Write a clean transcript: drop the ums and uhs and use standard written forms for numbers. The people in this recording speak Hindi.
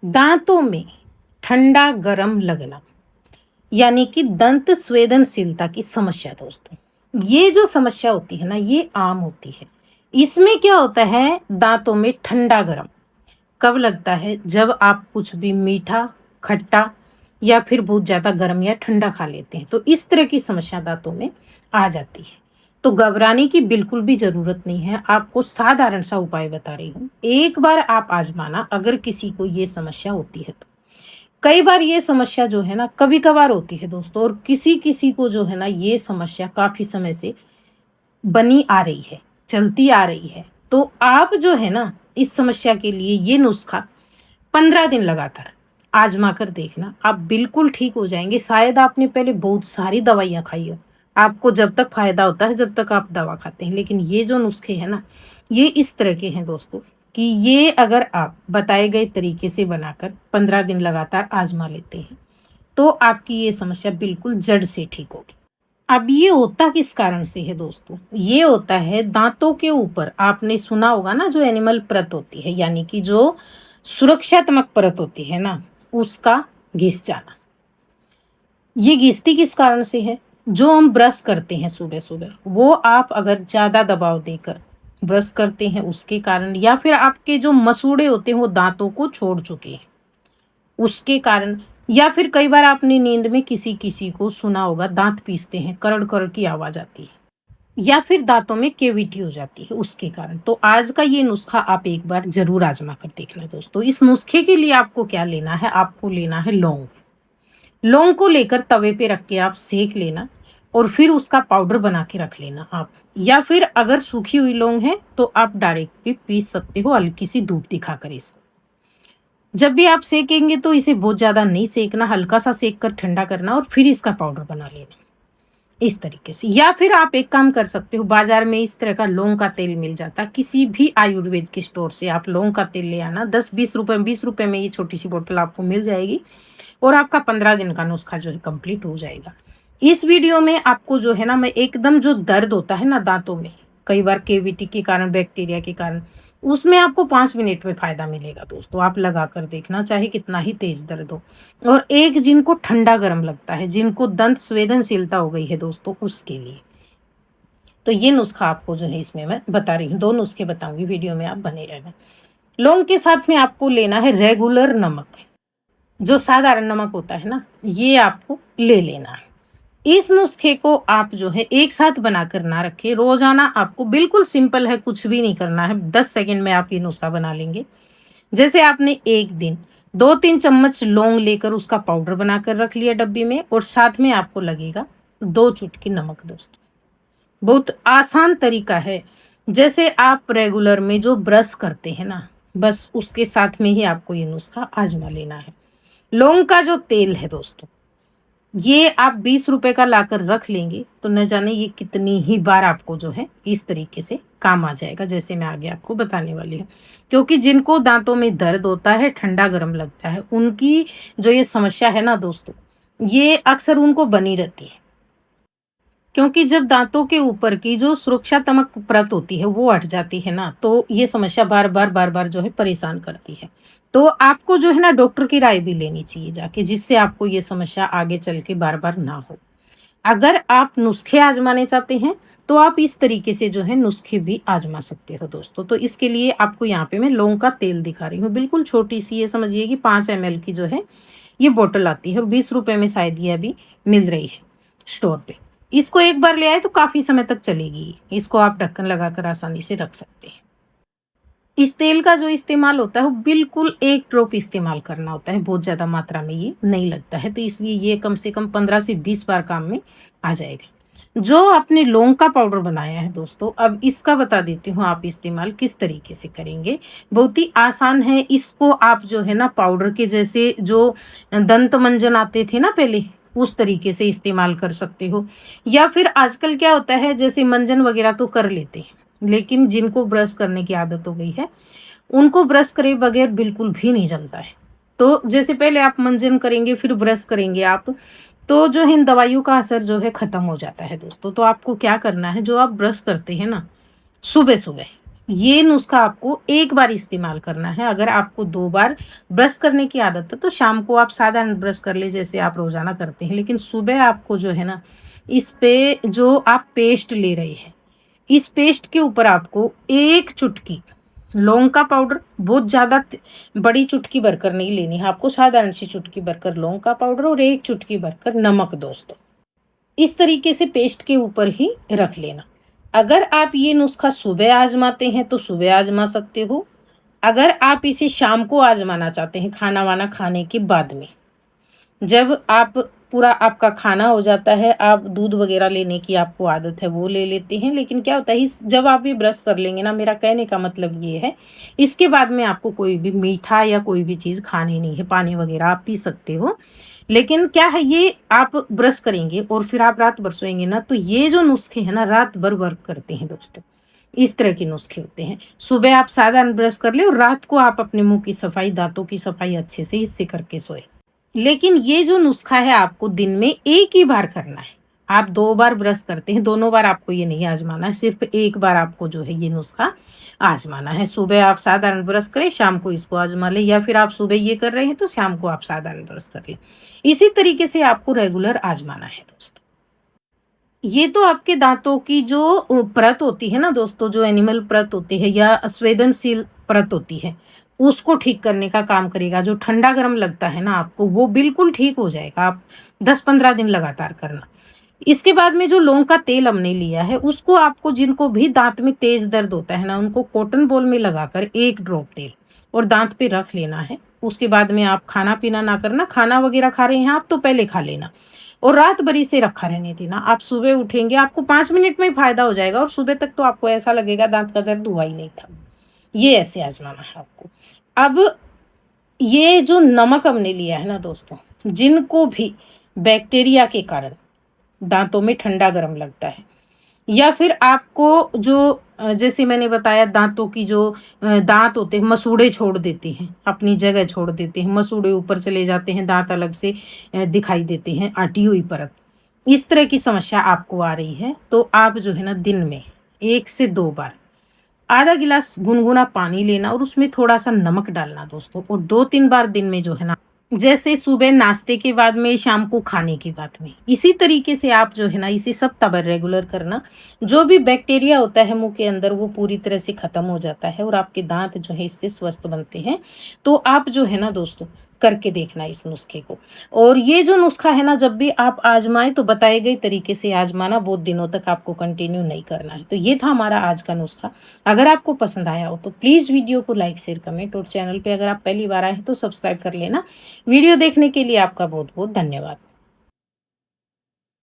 दांतों में ठंडा गरम लगना यानी कि दंत संवेदनशीलता की समस्या दोस्तों, ये जो समस्या होती है ना, ये आम होती है। इसमें क्या होता है, दांतों में ठंडा गरम कब लगता है, जब आप कुछ भी मीठा, खट्टा या फिर बहुत ज़्यादा गर्म या ठंडा खा लेते हैं, तो इस तरह की समस्या दांतों में आ जाती है। तो घबराने की बिल्कुल भी ज़रूरत नहीं है, आपको साधारण सा उपाय बता रही हूँ। एक बार आप आजमाना, अगर किसी को ये समस्या होती है तो। कई बार ये समस्या जो है ना, कभी-कभार होती है दोस्तों, और किसी-किसी को जो है ना, ये समस्या काफ़ी समय से बनी आ रही है, चलती आ रही है। तो आप जो है ना, इस समस्या के लिए ये नुस्खा 15 दिन लगातार आजमा कर देखना, आप बिल्कुल ठीक हो जाएँगे। शायद आपने पहले बहुत सारी दवाइयाँ खाई हो, आपको जब तक फ़ायदा होता है, जब तक आप दवा खाते हैं। लेकिन ये जो नुस्खे हैं ना, ये इस तरह के हैं दोस्तों, कि ये अगर आप बताए गए तरीके से बनाकर 15 दिन लगातार आजमा लेते हैं, तो आपकी ये समस्या बिल्कुल जड़ से ठीक होगी। अब ये होता किस कारण से है दोस्तों? ये होता है दांतों के ऊपर, आपने सुना होगा ना, जो एनिमल परत होती है, यानी कि जो सुरक्षात्मक परत होती है ना, उसका घिस जाना। ये घिसती किस कारण से है? जो हम ब्रश करते हैं सुबह-सुबह, वो आप अगर ज़्यादा दबाव देकर ब्रश करते हैं उसके कारण, या फिर आपके जो मसूड़े होते हैं वो दांतों को छोड़ चुके हैं उसके कारण, या फिर कई बार आपने नींद में किसी किसी को सुना होगा, दांत पीसते हैं, करड़ करड़ की आवाज आती है, या फिर दांतों में केविटी हो जाती है उसके कारण। तो आज का ये नुस्खा आप एक बार जरूर आजमा कर देखना दोस्तों। इस नुस्खे के लिए आपको क्या लेना है, आपको लेना है लौंग। लौंग को लेकर तवे पे रख के आप सेक लेना, और फिर उसका पाउडर बना के रख लेना आप, या फिर अगर सूखी हुई लौंग है तो आप डायरेक्ट भी पीस सकते हो, हल्की सी धूप दिखाकर इसको। जब भी आप सेकेंगे तो इसे बहुत ज़्यादा नहीं सेकना, हल्का सा सेक कर ठंडा करना, और फिर इसका पाउडर बना लेना इस तरीके से। या फिर आप एक काम कर सकते हो, बाजार में इस तरह का लौंग का तेल मिल जाता है, किसी भी आयुर्वेद के स्टोर से आप लौंग का तेल ले आना, 10-20 रुपए, 20 रुपए में ये छोटी सी बोतल आपको मिल जाएगी, और आपका 15 दिन का नुस्खा जो है कंप्लीट हो जाएगा। इस वीडियो में आपको जो है ना, मैं एकदम जो दर्द होता है ना दांतों में, कई बार केविटी के कारण, बैक्टीरिया के कारण, उसमें आपको 5 मिनट में फ़ायदा मिलेगा दोस्तों। आप लगा कर देखना, चाहे कितना ही तेज़ दर्द हो। और एक जिनको ठंडा गर्म लगता है, जिनको दंत संवेदनशीलता हो गई है दोस्तों, उसके लिए तो ये नुस्खा आपको जो है इसमें मैं बता रही हूँ। 2 नुस्खे बताऊंगी, वीडियो में आप बने रहना। लौंग के साथ में आपको लेना है रेगुलर नमक, जो साधारण नमक होता है ना, ये आपको ले लेना है। इस नुस्खे को आप जो है एक साथ बनाकर ना रखें, रोजाना आपको, बिल्कुल सिंपल है, कुछ भी नहीं करना है, 10 सेकंड में आप ये नुस्खा बना लेंगे। जैसे आपने एक दिन 2-3 चम्मच लौंग लेकर उसका पाउडर बनाकर रख लिया डब्बी में, और साथ में आपको लगेगा 2 चुटकी नमक दोस्तों। बहुत आसान तरीका है, जैसे आप रेगुलर में जो ब्रश करते हैं ना, बस उसके साथ में ही आपको ये नुस्खा आजमा लेना है। लौंग का जो तेल है दोस्तों, ये आप 20 रुपए का लाकर रख लेंगे तो न जाने ये कितनी ही बार आपको जो है इस तरीके से काम आ जाएगा, जैसे मैं आगे आपको बताने वाली हूँ। क्योंकि जिनको दांतों में दर्द होता है, ठंडा गर्म लगता है, उनकी जो ये समस्या है ना दोस्तों, ये अक्सर उनको बनी रहती है। क्योंकि जब दांतों के ऊपर की जो सुरक्षात्मक परत होती है वो हट जाती है ना, तो ये समस्या बार बार जो है परेशान करती है। तो आपको जो है ना, डॉक्टर की राय भी लेनी चाहिए जाके, जिससे आपको ये समस्या आगे चल के बार बार ना हो। अगर आप नुस्खे आजमाने चाहते हैं तो आप इस तरीके से जो है नुस्खे भी आजमा सकते हो दोस्तों। तो इसके लिए आपको यहाँ पे मैं लौंग का तेल दिखा रही हूँ, बिल्कुल छोटी सी, ये समझिए कि 5 ml की जो है ये बोतल आती है, और 20 रुपए में शायद ये अभी मिल रही है स्टोर पे। इसको एक बार ले आए तो काफ़ी समय तक चलेगी। इसको आप ढक्कन लगाकर आसानी से रख सकते हैं। इस तेल का जो इस्तेमाल होता है वो बिल्कुल 1 ड्रॉप इस्तेमाल करना होता है, बहुत ज़्यादा मात्रा में ये नहीं लगता है। तो इसलिए ये कम से कम 15 से 20 बार काम में आ जाएगा। जो आपने लौंग का पाउडर बनाया है दोस्तों, अब इसका बता देती हूँ आप इस्तेमाल किस तरीके से करेंगे। बहुत ही आसान है। इसको आप जो है ना, पाउडर के जैसे जो दंत मंजन आते थे ना पहले, उस तरीके से इस्तेमाल कर सकते हो। या फिर आजकल क्या होता है, जैसे मंजन वगैरह तो कर लेते हैं, लेकिन जिनको ब्रश करने की आदत हो गई है, उनको ब्रश करे बगैर बिल्कुल भी नहीं जमता है। तो जैसे पहले आप मंजन करेंगे, फिर ब्रश करेंगे आप, तो जो है इन दवाइयों का असर जो है ख़त्म हो जाता है दोस्तों। तो आपको क्या करना है, जो आप ब्रश करते हैं ना सुबह सुबह, ये नुस्खा आपको एक बार इस्तेमाल करना है। अगर आपको 2 बार ब्रश करने की आदत है तो शाम को आप साधारण ब्रश कर ले जैसे आप रोज़ाना करते हैं। लेकिन सुबह आपको जो है ना, इस पे जो आप पेस्ट ले रहे हैं, इस पेस्ट के ऊपर आपको 1 चुटकी लौंग का पाउडर, बहुत ज़्यादा बड़ी चुटकी भरकर नहीं लेनी है आपको, साधारण सी चुटकी भरकर लौंग का पाउडर और 1 चुटकी भरकर नमक दोस्तों। इस तरीके से पेस्ट के ऊपर ही रख लेना। अगर आप ये नुस्खा सुबह आजमाते हैं तो सुबह आजमा सकते हो। अगर आप इसे शाम को आजमाना चाहते हैं खाना वाना खाने के बाद में, जब आप पूरा आपका खाना हो जाता है, आप दूध वगैरह लेने की आपको आदत है वो ले लेते हैं। लेकिन क्या होता है, इस जब आप ये ब्रश कर लेंगे ना, मेरा कहने का मतलब ये है, इसके बाद में आपको कोई भी मीठा या कोई भी चीज़ खानी नहीं है। पानी वगैरह आप पी सकते हो। लेकिन क्या है, ये आप ब्रश करेंगे और फिर आप रात भर सोएंगे ना, तो ये जो नुस्खे हैं ना रात भर वर्क करते हैं दोस्तों। इस तरह के नुस्खे होते हैं। सुबह आप साधारण ब्रश कर ले और रात को आप अपने मुंह की सफाई, दांतों की सफाई अच्छे से इससे करके सोए। लेकिन ये जो नुस्खा है आपको दिन में एक ही बार करना है। आप 2 बार ब्रश करते हैं, दोनों बार आपको ये नहीं आजमाना है, सिर्फ एक बार आपको जो है ये नुस्खा आजमाना है। सुबह आप साधारण ब्रश करें, शाम को इसको आजमा लें, या फिर आप सुबह ये कर रहे हैं तो शाम को आप साधारण ब्रश कर लें। इसी तरीके से आपको रेगुलर आजमाना है दोस्तों। ये तो आपके दांतों की जो परत होती है ना दोस्तों, जो एनिमल परत होती है या संवेदनशील परत होती है, उसको ठीक करने का काम करेगा। जो ठंडा गर्म लगता है ना आपको, वो बिल्कुल ठीक हो जाएगा। आप 10-15 दिन लगातार करना। इसके बाद में जो लौंग का तेल हमने लिया है, उसको आपको, जिनको भी दांत में तेज दर्द होता है ना, उनको कॉटन बॉल में लगाकर 1 ड्रॉप तेल और दांत पे रख लेना है। उसके बाद में आप खाना पीना ना करना। खाना वगैरह खा रहे हैं आप तो पहले खा लेना और रात भर इसे रखा रहने देना। आप सुबह उठेंगे, आपको 5 मिनट में ही फायदा हो जाएगा और सुबह तक तो आपको ऐसा लगेगा दांत का दर्द हुआ ही नहीं था। ये ऐसे आजमाना है आपको। अब ये जो नमक हमने लिया है ना दोस्तों, जिनको भी बैक्टीरिया के कारण दांतों में ठंडा गर्म लगता है, या फिर आपको जो जैसे मैंने बताया, दांतों की जो दांत होते हैं मसूड़े छोड़ देते हैं, अपनी जगह छोड़ देते हैं, मसूड़े ऊपर चले जाते हैं, दांत अलग से दिखाई देते हैं, आटी हुई परत, इस तरह की समस्या आपको आ रही है, तो आप जो है ना दिन में 1 से 2 बार आधा गिलास गुनगुना पानी लेना और उसमें थोड़ा सा नमक डालना दोस्तों, और 2-3 बार दिन में जो है ना, जैसे सुबह नाश्ते के बाद में, शाम को खाने के बाद में, इसी तरीके से आप जो है ना इसे सप्ताह भर रेगुलर करना। जो भी बैक्टीरिया होता है मुंह के अंदर, वो पूरी तरह से खत्म हो जाता है और आपके दांत जो है इससे स्वस्थ बनते हैं। तो आप जो है ना दोस्तों करके देखना इस नुस्खे को। और ये जो नुस्खा है ना, जब भी आप आजमाएं तो बताए गए तरीके से आजमाना, बहुत दिनों तक आपको कंटिन्यू नहीं करना है। तो ये था हमारा आज का नुस्खा। अगर आपको पसंद आया हो तो प्लीज़ वीडियो को लाइक, शेयर, कमेंट, और चैनल पे अगर आप पहली बार आए हैं तो सब्सक्राइब कर लेना। वीडियो देखने के लिए आपका बहुत बहुत धन्यवाद।